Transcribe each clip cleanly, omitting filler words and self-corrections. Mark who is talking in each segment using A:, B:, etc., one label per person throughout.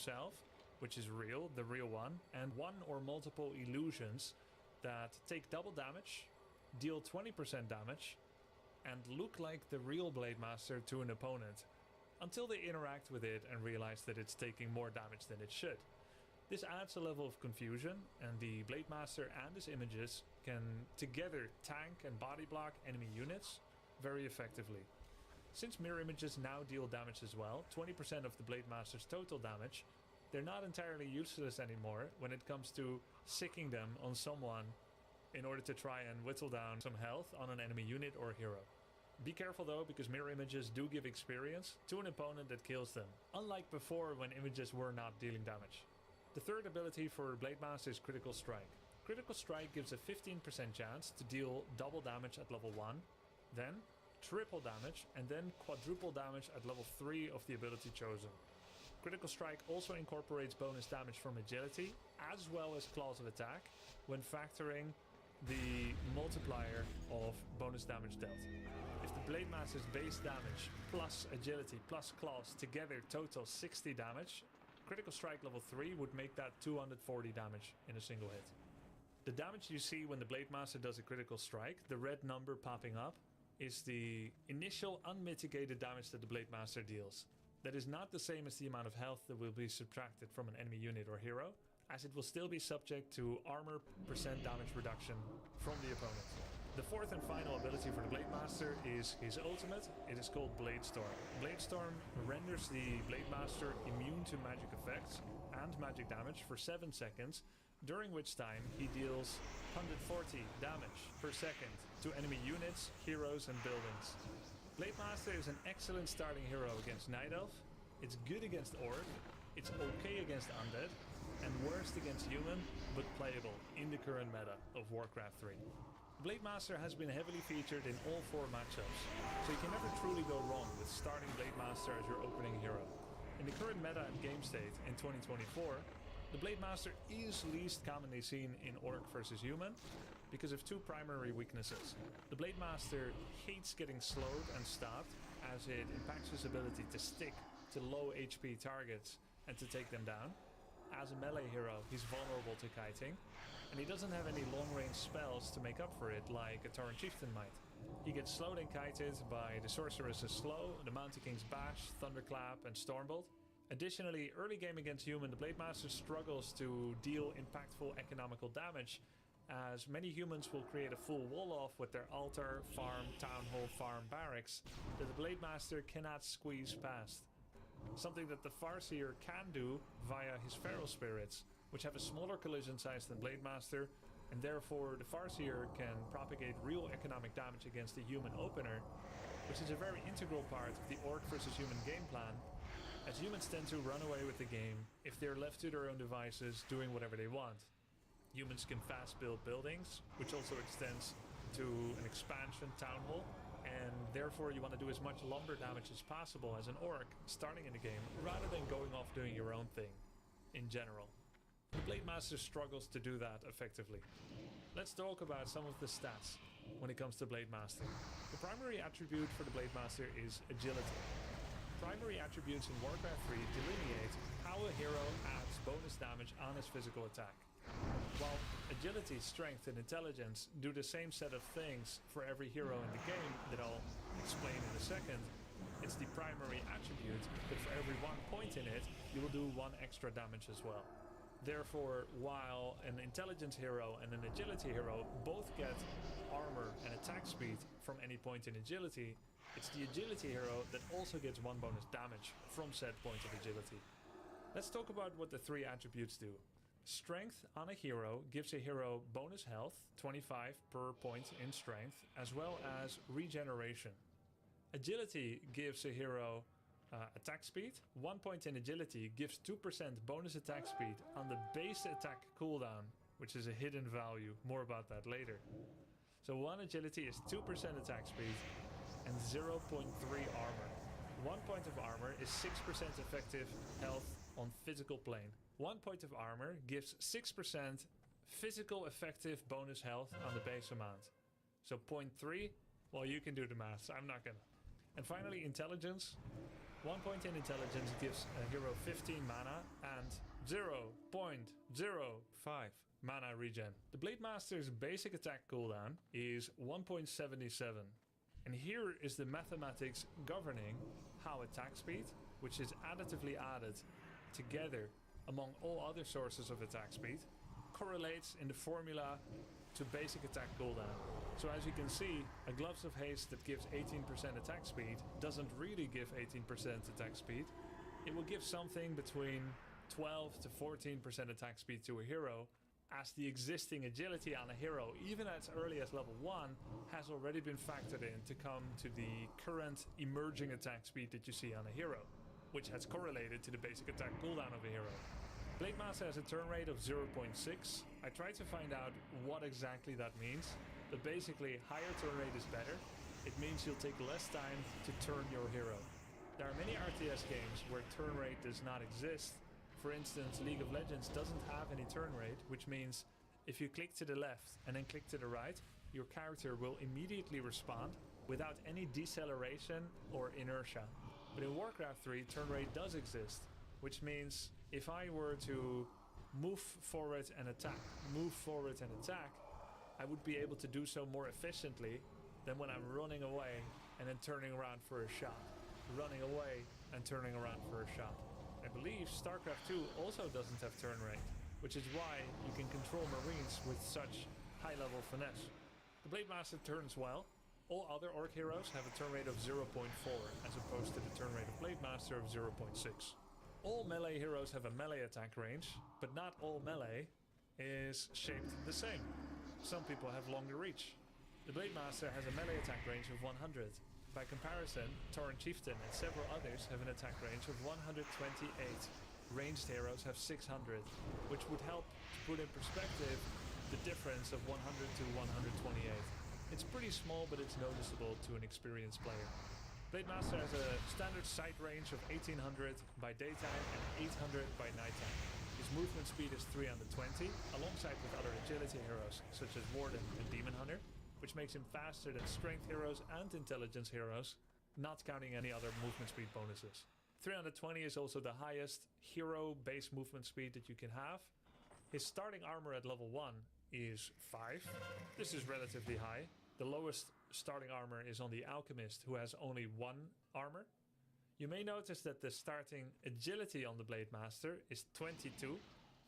A: himself, which is real, the real one, and one or multiple illusions that take double damage, deal 20% damage, and look like the real Blade Master to an opponent, until they interact with it and realize that it's taking more damage than it should. This adds a level of confusion, and the Blade Master and his images can together tank and body block enemy units very effectively. Since mirror images now deal damage as well, 20% of the Blade Master's total damage, they're not entirely useless anymore when it comes to sicking them on someone in order to try and whittle down some health on an enemy unit or hero. Be careful though, because mirror images do give experience to an opponent that kills them, unlike before when images were not dealing damage. The third ability for Blade Master is Critical Strike. Critical Strike gives a 15% chance to deal double damage at level 1, then triple damage, and then quadruple damage at level 3 of the ability chosen. Critical Strike also incorporates bonus damage from agility, as well as claws of attack, when factoring the multiplier of bonus damage dealt. If the Blade Master's base damage plus agility plus claws together total 60 damage, Critical Strike level 3 would make that 240 damage in a single hit. The damage you see when the Blade Master does a Critical Strike, the red number popping up, is the initial unmitigated damage that the Blade Master deals. That is not the same as the amount of health that will be subtracted from an enemy unit or hero, as it will still be subject to armor percent damage reduction from the opponent. The fourth and final ability for the Blade Master is his ultimate. It is called Blade Storm. Blade Storm renders the Blade Master immune to magic effects and magic damage for 7 seconds, during which time he deals 140 damage per second to enemy units, heroes and buildings. Blade Master is an excellent starting hero against Night Elf, it's good against Orc, it's okay against Undead, and worst against Human, but playable in the current meta of Warcraft 3. Blade Master has been heavily featured in all 4 matchups, so you can never truly go wrong with starting Blade Master as your opening hero. In the current meta and game state in 2024, the Blade Master is least commonly seen in Orc versus Human because of 2 primary weaknesses. The Blade Master hates getting slowed and stopped, as it impacts his ability to stick to low HP targets and to take them down. As a melee hero, he's vulnerable to kiting, and he doesn't have any long-range spells to make up for it like a Tauren Chieftain might. He gets slowed and kited by the Sorceress's Slow, the Mountain King's Bash, Thunderclap and Stormbolt. Additionally, early game against Human, the Blade Master struggles to deal impactful economical damage, as many humans will create a full wall off with their altar, farm, town hall, farm, barracks that the Blade Master cannot squeeze past. Something that the Farseer can do via his Feral Spirits, which have a smaller collision size than Blade Master, and therefore the Farseer can propagate real economic damage against the human opener, which is a very integral part of the Orc versus Human game plan, as humans tend to run away with the game if they're left to their own devices doing whatever they want. Humans can fast build buildings, which also extends to an expansion town hall, and therefore you want to do as much lumber damage as possible as an Orc starting in the game, rather than going off doing your own thing in general. The Blade Master struggles to do that effectively. Let's talk about some of the stats when it comes to Blade Master. The primary attribute for the Blade Master is agility. Primary attributes in Warcraft 3 delineate how a hero adds bonus damage on his physical attack. While agility, strength and intelligence do the same set of things for every hero in the game that I'll explain in a second, it's the primary attribute that for every 1 point in it, you will do 1 extra damage as well. Therefore, while an intelligence hero and an agility hero both get armor and attack speed from any point in agility, it's the agility hero that also gets 1 bonus damage from said point of agility. Let's talk about what the 3 attributes do. Strength on a hero gives a hero bonus health, 25 per point in strength, as well as regeneration. Agility gives a hero attack speed. 1 point in agility gives 2% bonus attack speed on the base attack cooldown, which is a hidden value. More about that later. So 1 agility is 2% attack speed and 0.3 armor. 1 point of armor is 6% effective health on physical plane. 1 point of armor gives 6% physical effective bonus health on the base amount. So 0.3, well, you can do the math, so I'm not gonna. And finally, intelligence. 1 point in intelligence gives a hero 15 mana and 0.05 mana regen. The Blade Master's basic attack cooldown is 1.77. And here is the mathematics governing how attack speed, which is additively added together among all other sources of attack speed, correlates in the formula to basic attack cooldown. So as you can see, a Gloves of Haste that gives 18% attack speed doesn't really give 18% attack speed. It will give something between 12 to 14% attack speed to a hero, as the existing agility on a hero, even as early as level 1, has already been factored in to come to the current emerging attack speed that you see on a hero, which has correlated to the basic attack cooldown of a hero. Blade Master has a turn rate of 0.6. I tried to find out what exactly that means, but basically higher turn rate is better. It means you'll take less time to turn your hero. There are many RTS games where turn rate does not exist. For instance, League of Legends doesn't have any turn rate, which means if you click to the left and then click to the right, your character will immediately respond without any deceleration or inertia. But in Warcraft 3, turn rate does exist, which means if I were to move forward and attack, I would be able to do so more efficiently than when I'm running away and then turning around for a shot. Running away and turning around for a shot. I believe StarCraft 2 also doesn't have turn rate, which is why you can control Marines with such high level finesse. The Blade Master turns well. All other Orc heroes have a turn rate of 0.4 as opposed to the turn rate of Blade Master of 0.6. All melee heroes have a melee attack range, but not all melee is shaped the same. Some people have longer reach. The Blade Master has a melee attack range of 100. By comparison, Tauren Chieftain and several others have an attack range of 128. Ranged heroes have 600, which would help to put in perspective the difference of 100 to 128. It's pretty small, but it's noticeable to an experienced player. Blade Master has a standard sight range of 1800 by daytime and 800 by nighttime. His movement speed is 320, alongside with other agility heroes such as Warden and Demon Hunter, which makes him faster than strength heroes and intelligence heroes, not counting any other movement speed bonuses. 320 is also the highest hero base movement speed that you can have. His starting armor at level 1 is 5. This is relatively high. The lowest starting armor is on the Alchemist, who has only 1 armor. You may notice that the starting agility on the Blade Master is 22.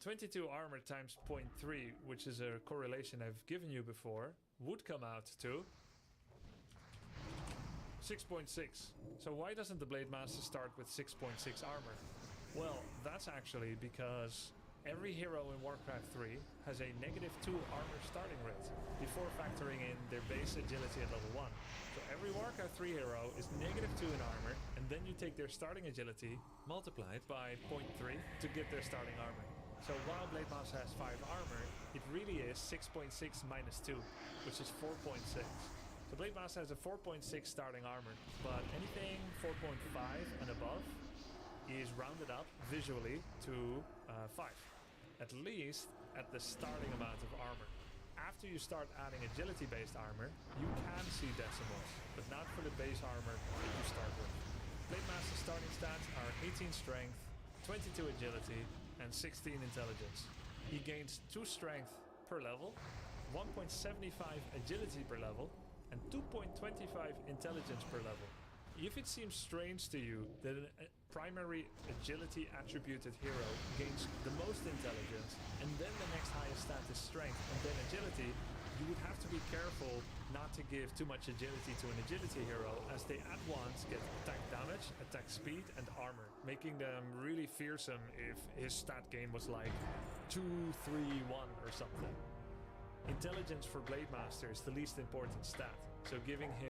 A: 22 armor times 0.3, which is a correlation I've given you before, would come out to 6.6. So why doesn't the Blade Master start with 6.6 armor? Well, that's actually because every hero in Warcraft 3 has a -2 armor starting rate before factoring in their base agility at level 1. So every Warcraft 3 hero is -2 in armor, and then you take their starting agility, multiply it by 0.3 to get their starting armor. So while Blade Master has 5 armor, it really is 6.6 minus 2, which is 4.6. So Blade Master has a 4.6 starting armor, but anything 4.5 and above is rounded up visually to 5. At least at the starting amount of armor. After you start adding agility-based armor, you can see decimals, but not for the base armor that you start with. Blade Master's starting stats are 18 strength, 22 agility, and 16 intelligence. He gains 2 strength per level, 1.75 agility per level, and 2.25 intelligence per level. If it seems strange to you that a primary agility attributed hero gains the most intelligence and then the next highest stat is strength and then agility, you would have to be careful not to give too much agility to an agility hero, as they at once get attack damage, attack speed, and armor, making them really fearsome if his stat gain was like 2, 3, 1 or something. Intelligence for Blade Master is the least important stat, so giving him